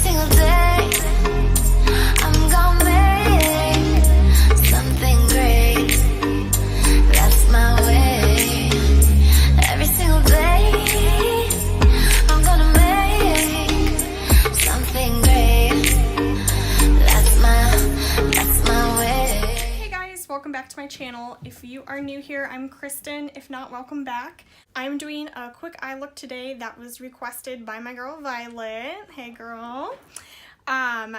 single day I'm gonna make something great. That's my way. Every single day I'm gonna make something great. That's my way. Hey guys, welcome back to my channel. If you are new here, I'm Kristen. If not, welcome back. I'm doing a quick eye look today that was requested by my girl Violet. Hey girl.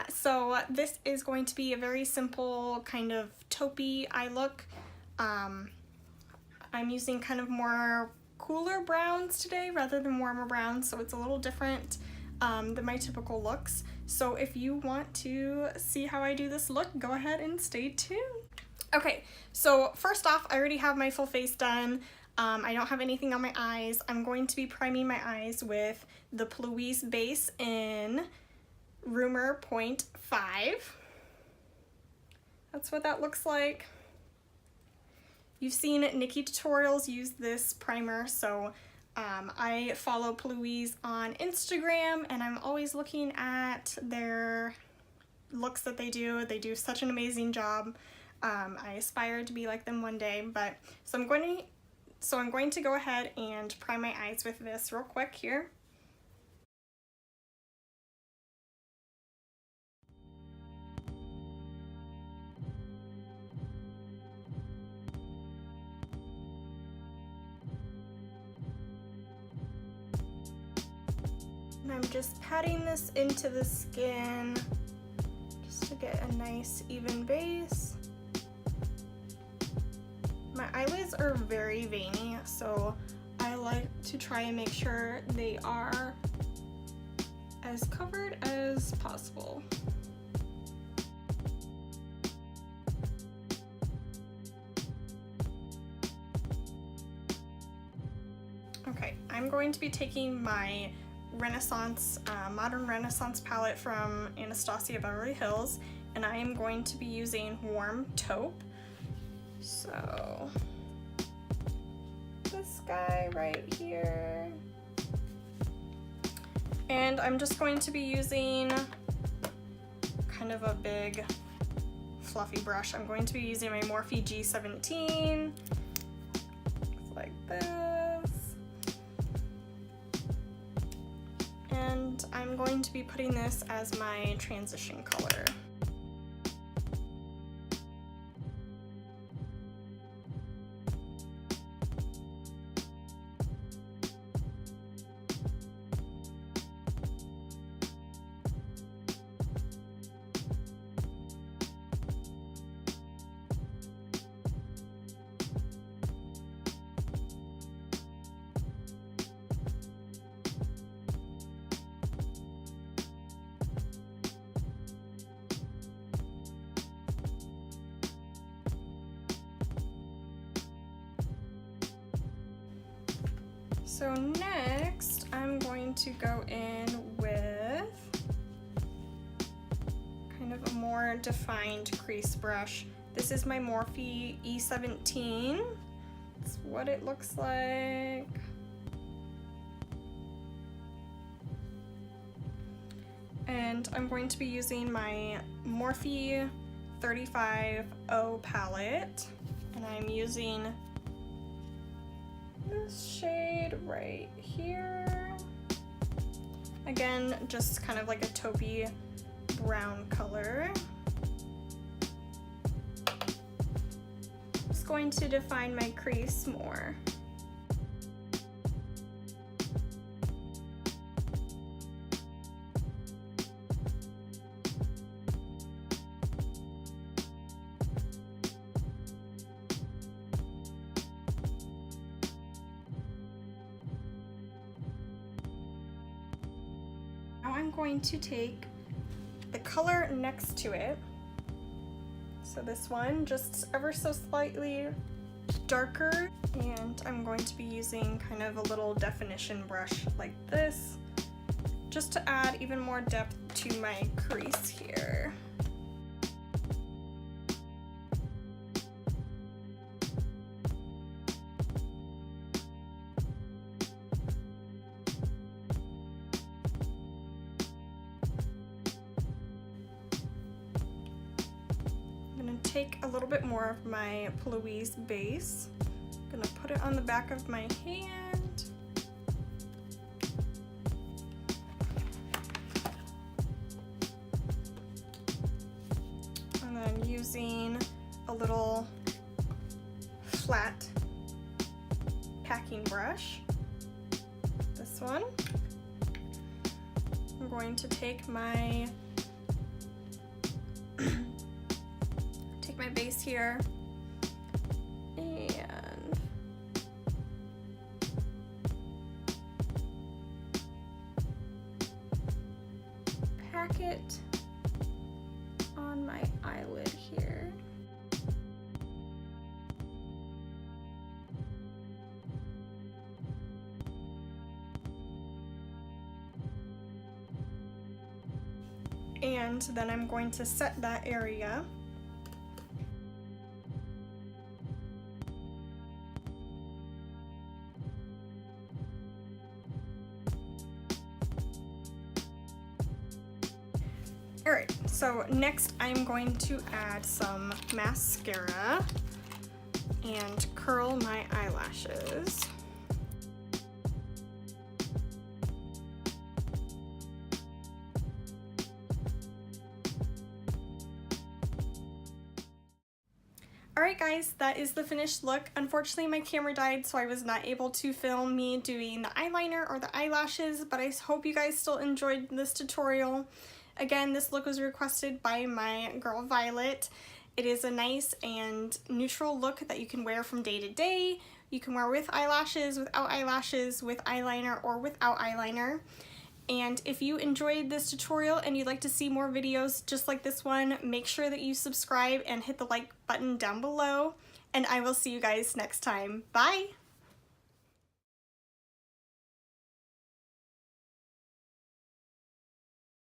So this is going to be a very simple kind of taupey eye look. I'm using kind of more cooler browns today rather than warmer browns, so it's a little different than my typical looks. So if you want to see how I do this look, go ahead and stay tuned. Okay, so first off, I already have my full face done. I don't have anything on my eyes. I'm going to be priming my eyes with the Plouise base in Rumor 0.5. That's what that looks like. You've seen Nikki tutorials use this primer, so I follow Plouise on Instagram, and I'm always looking at their looks that they do. They do such an amazing job. I aspire to be like them one day, but so I'm going to go ahead and prime my eyes with this real quick here. And I'm just patting this into the skin just to get a nice even base. My eyelids are very veiny, so I like to try and make sure they are as covered as possible. Okay, I'm going to be taking my Renaissance, Modern Renaissance palette from Anastasia Beverly Hills, and I am going to be using Warm Taupe. So this guy right here, and I'm just going to be using kind of a big fluffy brush. I'm going to be using my Morphe G17 like this, and I'm going to be putting this as my transition color. So next, I'm going to go in with kind of a more defined crease brush. This is my Morphe E17. That's what it looks like. And I'm going to be using my Morphe 35O palette, and I'm using this shade right here. Again, just kind of like a taupey brown color. Just going to define my crease more. Now I'm going to take the color next to it. So this one, just ever so slightly darker, and I'm going to be using kind of a little definition brush like this, just to add even more depth to my crease here. take a little bit more of my Plouise base. I'm gonna put it on the back of my hand. And then using a little flat packing brush, this one, I'm going to take my base here and pack it on my eyelid here. And then I'm going to set that area. Alright, so next I'm going to add some mascara and curl my eyelashes. Alright guys, that is the finished look. Unfortunately my camera died, so I was not able to film me doing the eyeliner or the eyelashes, but I hope you guys still enjoyed this tutorial. Again, this look was requested by my girl Violet. It is a nice and neutral look that you can wear from day to day. You can wear with eyelashes, without eyelashes, with eyeliner, or without eyeliner. And if you enjoyed this tutorial and you'd like to see more videos just like this one, make sure that you subscribe and hit the like button down below. And I will see you guys next time. Bye!